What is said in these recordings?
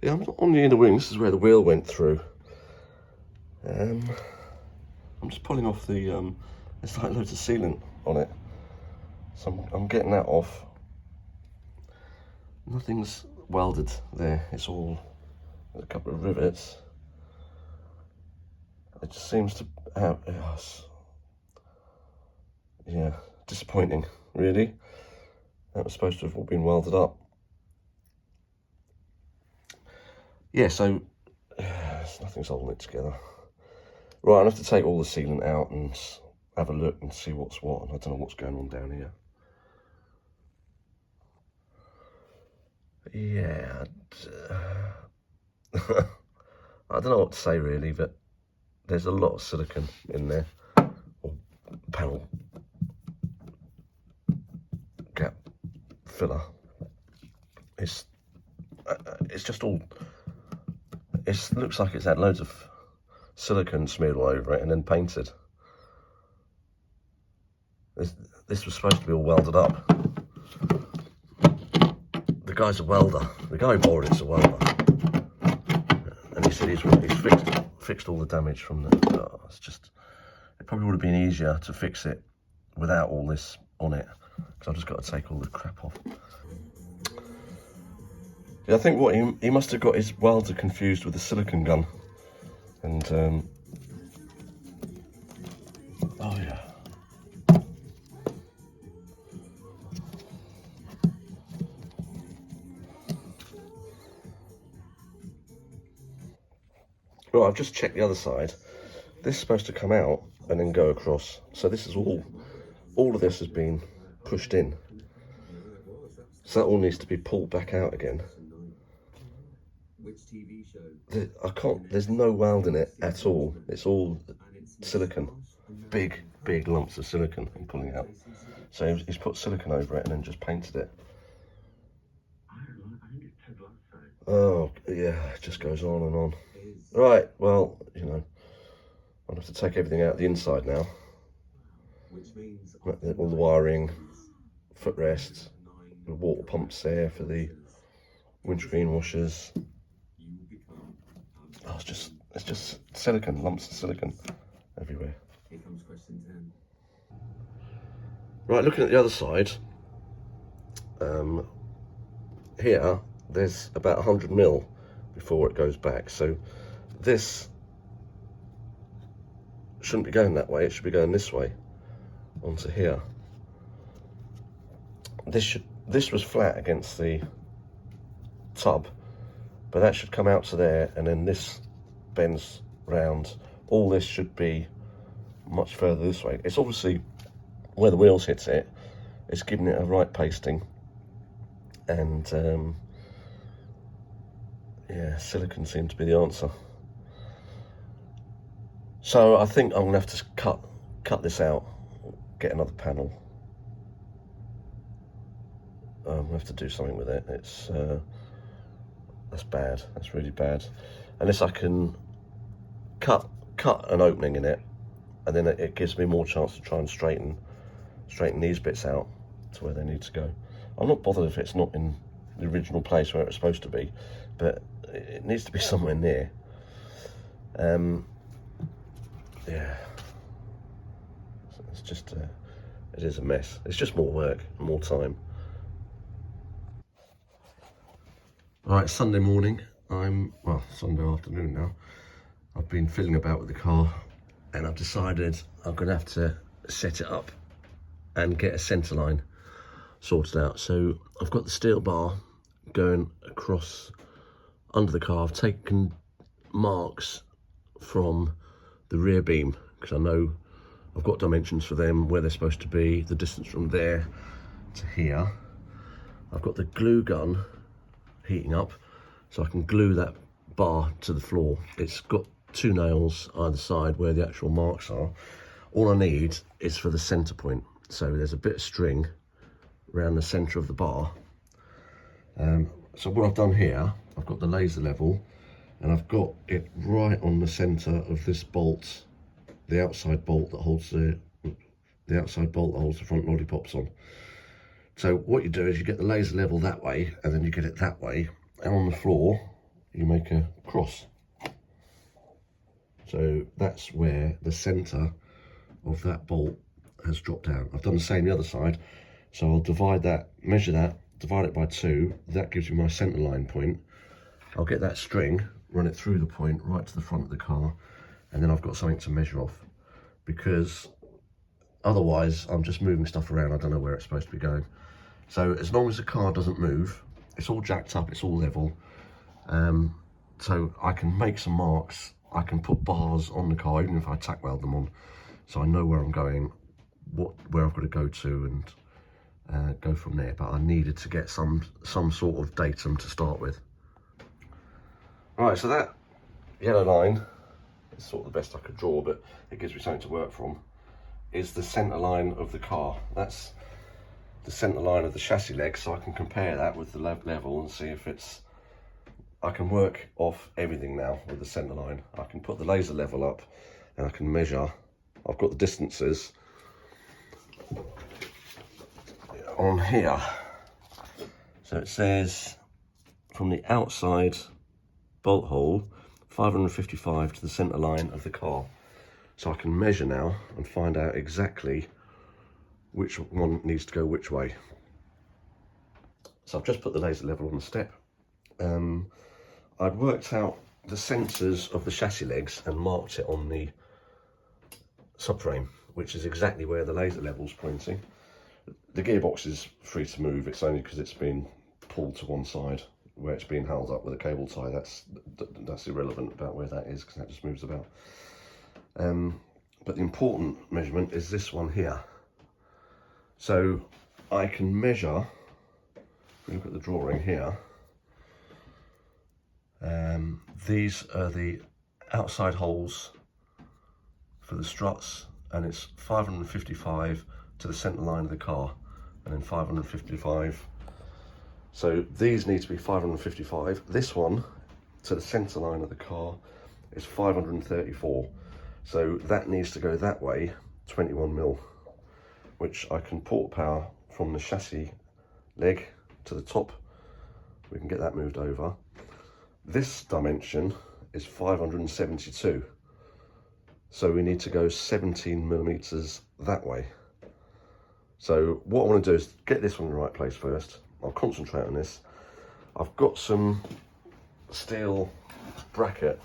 Yeah, I'm on the inner wing. This is where the wheel went through. I'm just pulling off the, there's like loads of sealant on it. So I'm getting that off. Nothing's welded there. It's all a couple of rivets. It just seems to have, yeah, disappointing, really. That was supposed to have all been welded up. Yeah, so nothing's holding it together. Right, I'll have to take all the sealant out and have a look and see what's what. And I don't know what's going on down here. Yeah, I don't know what to say really, but there's a lot of silicon in there, or panel gap filler. It's just all. It looks like it's had loads of silicone smeared all over it and then painted. This was supposed to be all welded up. The guy's a welder. The guy who bought it's a welder, and he said he's fixed all the damage from the. Oh, it's just. It probably would have been easier to fix it without all this on it, because I've just got to take all the crap off. Yeah, I think what he must have got his welder confused with the silicone gun, and oh yeah. Right, I've just checked the other side. This is supposed to come out and then go across. So this is all of this has been pushed in. So that all needs to be pulled back out again. There's no weld in it at all. It's all silicone. Big lumps of silicone I'm pulling out. So he's put silicone over it and then just painted it. Oh, yeah, it just goes on and on. Right, well, you know, I'll have to take everything out the inside now. All the wiring, footrests, the water pumps there for the windscreen washers. Oh, it's just silicone, lumps of silicone everywhere. Right, looking at the other side, here there's about 100 mil before it goes back. So this shouldn't be going that way. It should be going this way onto here. This was flat against the tub, but that should come out to there, and then this bends round. All this should be much further this way. It's obviously where the wheels hits it, it's giving it a right pasting, and yeah, silicone seemed to be the answer. So I think I'm gonna have to cut this out, get another panel. We'll have to do something with it. It's that's bad. That's really bad. Unless I can cut an opening in it, and then it gives me more chance to try and straighten these bits out to where they need to go. I'm not bothered if it's not in the original place where it's supposed to be, but it needs to be somewhere near. Yeah, it's just it is a mess. It's just more work, more time. All right, Sunday morning. Well, Sunday afternoon now. I've been fiddling about with the car, and I've decided I'm going to have to set it up and get a centre line sorted out. So I've got the steel bar going across under the car. I've taken marks from the rear beam because I know I've got dimensions for them, where they're supposed to be, the distance from there to here. I've got the glue gun heating up so I can glue that bar to the floor. It's got 2 nails either side where the actual marks are. All I need is for the center point. So there's a bit of string around the center of the bar. So what I've done here, I've got the laser level, and I've got it right on the center of this bolt, the outside bolt that holds the front lollipops on. So what you do is you get the laser level that way, and then you get it that way, and on the floor you make a cross. So that's where the centre of that bolt has dropped out. I've done the same the other side, so I'll divide that, measure that, divide it by 2. That gives me my centre line point. I'll get that string, run it through the point right to the front of the car, and then I've got something to measure off, because otherwise I'm just moving stuff around. I don't know where it's supposed to be going. So as long as the car doesn't move, it's all jacked up, it's all level, so I can make some marks. I can put bars on the car, even if I tack weld them on, so I know where I'm going, where I've got to go to, and go from there. But I needed to get some sort of datum to start with. Right, so that yellow line is sort of the best I could draw, but it gives me something to work from, is the centre line of the car. That's the centre line of the chassis leg, so I can compare that with the level and see if it's, I can work off everything now with the centre line. I can put the laser level up and I can measure. I've got the distances on here. So it says from the outside bolt hole 555 to the centre line of the car. So I can measure now and find out exactly which one needs to go which way. So I've just put the laser level on the step. I'd worked out the sensors of the chassis legs and marked it on the subframe, which is exactly where the laser level's pointing. The gearbox is free to move. It's only because it's been pulled to one side where it's being held up with a cable tie. That's irrelevant about where that is, because that just moves about. But the important measurement is this one here. So I can measure, if you look at the drawing here, these are the outside holes for the struts, and it's 555 to the centre line of the car, and then 555. So these need to be 555. This one to the centre line of the car is 534. So that needs to go that way, 21 mil, which I can port power from the chassis leg to the top. We can get that moved over. This dimension is 572. So we need to go 17 millimeters that way. So what I want to do is get this one in the right place first. I'll concentrate on this. I've got some steel bracket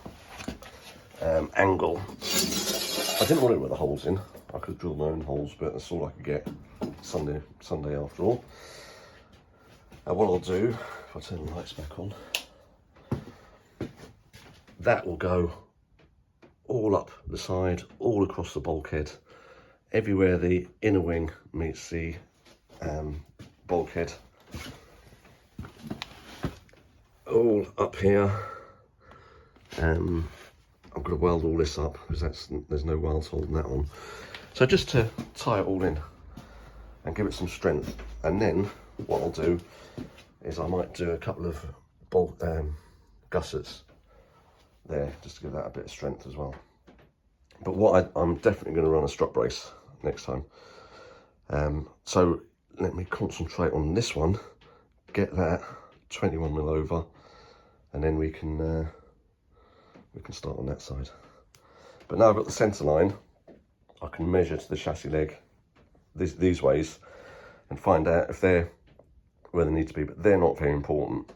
angle. I didn't want it with the holes in. I could drill my own holes, but that's all I could get. Sunday after all. And what I'll do, if I turn the lights back on, that will go all up the side, all across the bulkhead, everywhere the inner wing meets the bulkhead, all up here. I'm going to weld all this up because there's no welds holding that on. So just to tie it all in and give it some strength, and then what I'll do is I might do a couple of gussets there, just to give that a bit of strength as well. But what I'm definitely going to run a strut brace next time. So let me concentrate on this one, get that 21 mil over, and then we can start on that side. But now I've got the centre line, I can measure to the chassis leg these ways and find out if they're where they need to be, but they're not very important.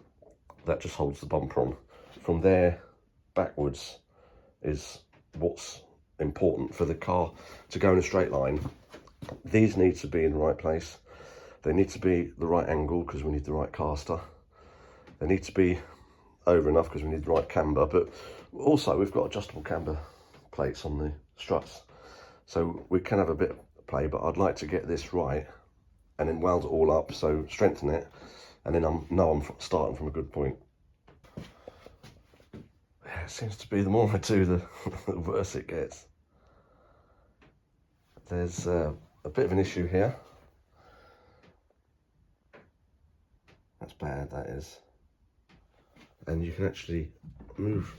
That just holds the bumper on. From there backwards is what's important for the car to go in a straight line. These need to be in the right place. They need to be the right angle because we need the right caster. They need to be over enough because we need the right camber, but also we've got adjustable camber plates on the struts, so we can have a bit of play, but I'd like to get this right and then weld it all up, so strengthen it, and then I'm starting from a good point. It seems to be the more I do, the worse it gets. There's a bit of an issue here. That's bad, that is. And you can actually move,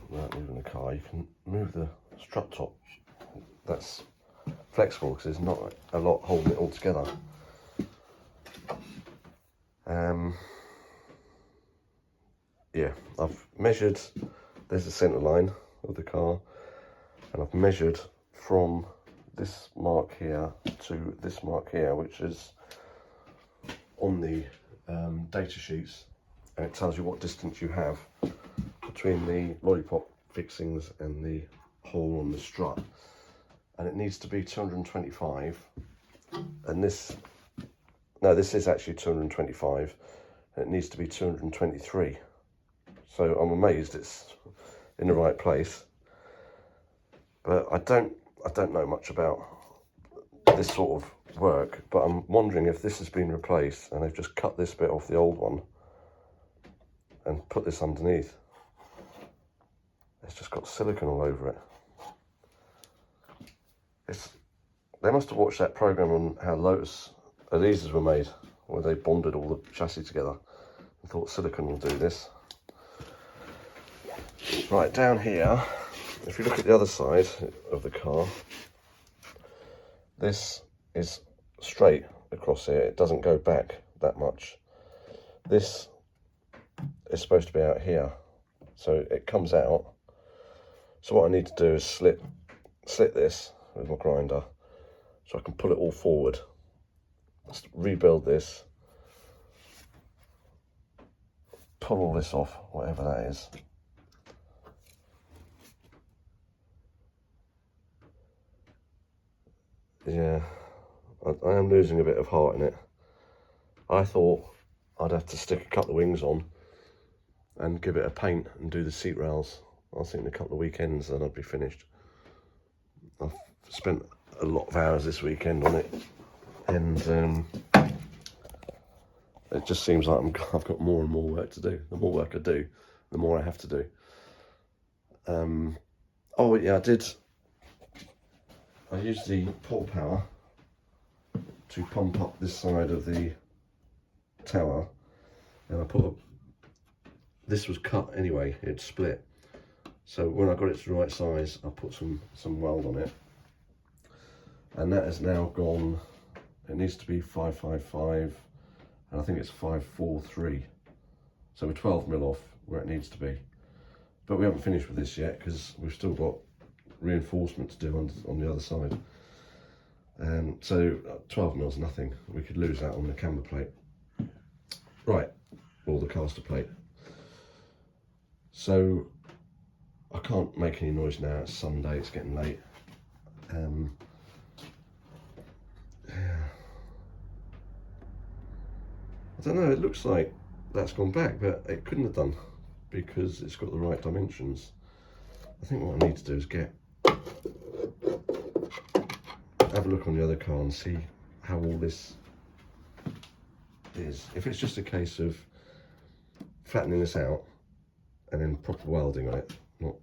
without moving the car, you can move the strut top. That's flexible because there's not a lot holding it all together. yeah, I've measured, there's the centre line of the car, and I've measured from this mark here to this mark here, which is on the data sheets, and it tells you what distance you have between the lollipop fixings and the hole on the strut, and it needs to be 225, and this is actually 225, and it needs to be 223. So I'm amazed it's in the right place, but I don't know much about this sort of work, but I'm wondering if this has been replaced and they've just cut this bit off the old one and put this underneath. It's just got silicone all over it. They must have watched that program on how Lotus Elizas were made, where they bonded all the chassis together and thought silicone will do this. Right, down here, if you look at the other side of the car, this is straight across here. It doesn't go back that much. This is supposed to be out here, so it comes out. So what I need to do is slit this with my grinder so I can pull it all forward. Just rebuild this, pull all this off, whatever that is. Yeah, I am losing a bit of heart in it. I thought I'd have to stick a couple of wings on and give it a paint and do the seat rails. I was thinking a couple of weekends and I'd be finished. I've spent a lot of hours this weekend on it, and it just seems like I've got more and more work to do. The more work I do, the more I have to do. Oh yeah, I used the port power to pump up this side of the tower, and I this was cut anyway, it split. So when I got it to the right size, I put some weld on it, and that has now gone, it needs to be 555, and I think it's 543. So we're 12mm off where it needs to be. But we haven't finished with this yet because we've still got reinforcement to do on the other side. So 12mm is nothing. We could lose that on the camber plate. Right, or the caster plate. So I can't make any noise now. It's Sunday, it's getting late. Yeah. I don't know, it looks like that's gone back, but it couldn't have done because it's got the right dimensions. I think what I need to do is have a look on the other car and see how all this is. If it's just a case of flattening this out and then proper welding on it,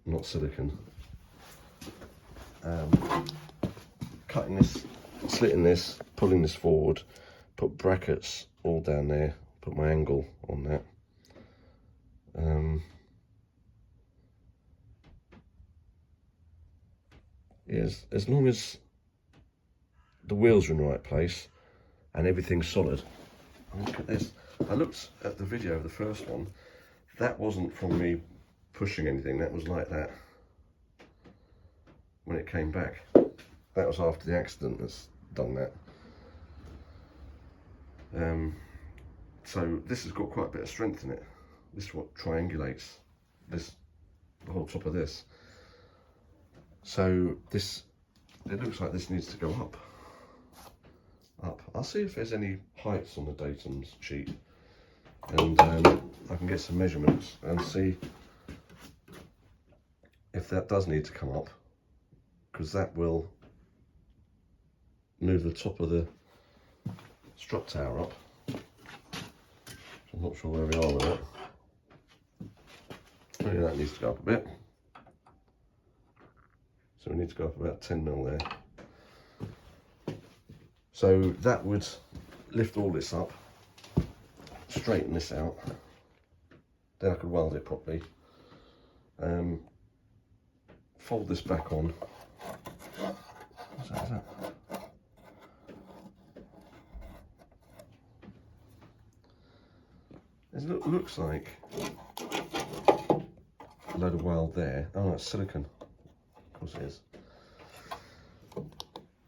not silicone, cutting this, slitting this, pulling this forward, put brackets all down there, put my angle on that. Yes, as long as the wheels are in the right place and everything's solid. Look at this. I looked at the video of the first one. That wasn't from me pushing anything. That was like that when it came back. That was after the accident that's done that. So this has got quite a bit of strength in it. This is what triangulates this, the whole top of this. So this, it looks like this needs to go up. I'll see if there's any heights on the datum sheet, and I can get some measurements and see if that does need to come up, because that will move the top of the strut tower up. I'm not sure where we are with it. Maybe that needs to go up a bit. So we need to go up about 10mm there. So that would lift all this up, straighten this out, then I could weld it properly, fold this back on. What's that, is that? It looks like a load of weld there. Oh no, it's silicone. Of course it is.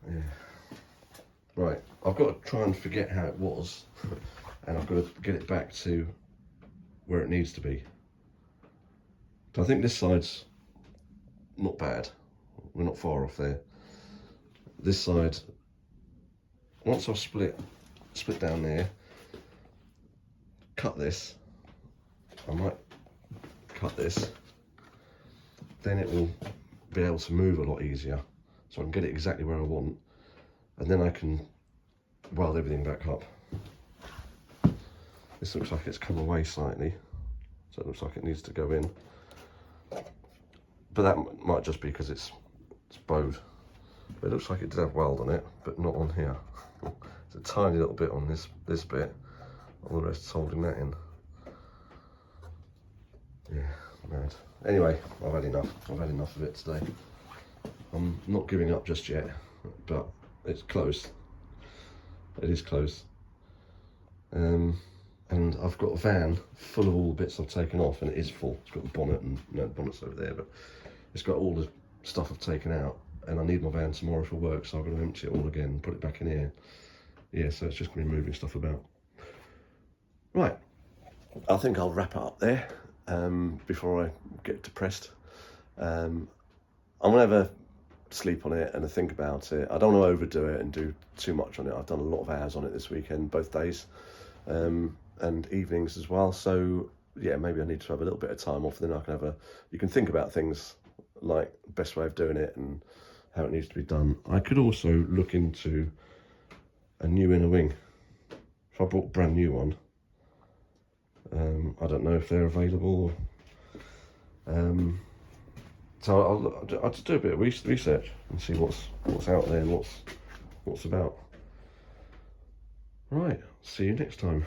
Yeah. Right, I've got to try and forget how it was, and I've got to get it back to where it needs to be. So I think this side's not bad. We're not far off there. This side, once I've split down there, cut this, I might cut this, then it will be able to move a lot easier. So I can get it exactly where I want, and then I can weld everything back up. This looks like it's come away slightly, so it looks like it needs to go in. But that might just be because it's bowed. But it looks like it did have weld on it, but not on here. It's a tiny little bit on this bit. All the rest is holding that in. Yeah, mad. Anyway, I've had enough. I've had enough of it today. I'm not giving up just yet, but it's close. It is close. And I've got a van full of all the bits I've taken off, and it is full. It's got the bonnet, and no, the bonnet's over there, but it's got all the stuff I've taken out, and I need my van tomorrow for work, so I'm going to empty it all again and put it back in here. Yeah, so it's just going to be moving stuff about. Right, I think I'll wrap it up there before I get depressed. I'm going to have a sleep on it and a think about it. I don't want to overdo it and do too much on it. I've done a lot of hours on it this weekend, both days. And evenings as well, so yeah, maybe I need to have a little bit of time off, then I can have you can think about things like best way of doing it and how it needs to be done. I could also look into a new inner wing. If I bought a brand new one, I don't know if they're available. So I'll just do a bit of research and see what's out there and what's about. Right, see you next time.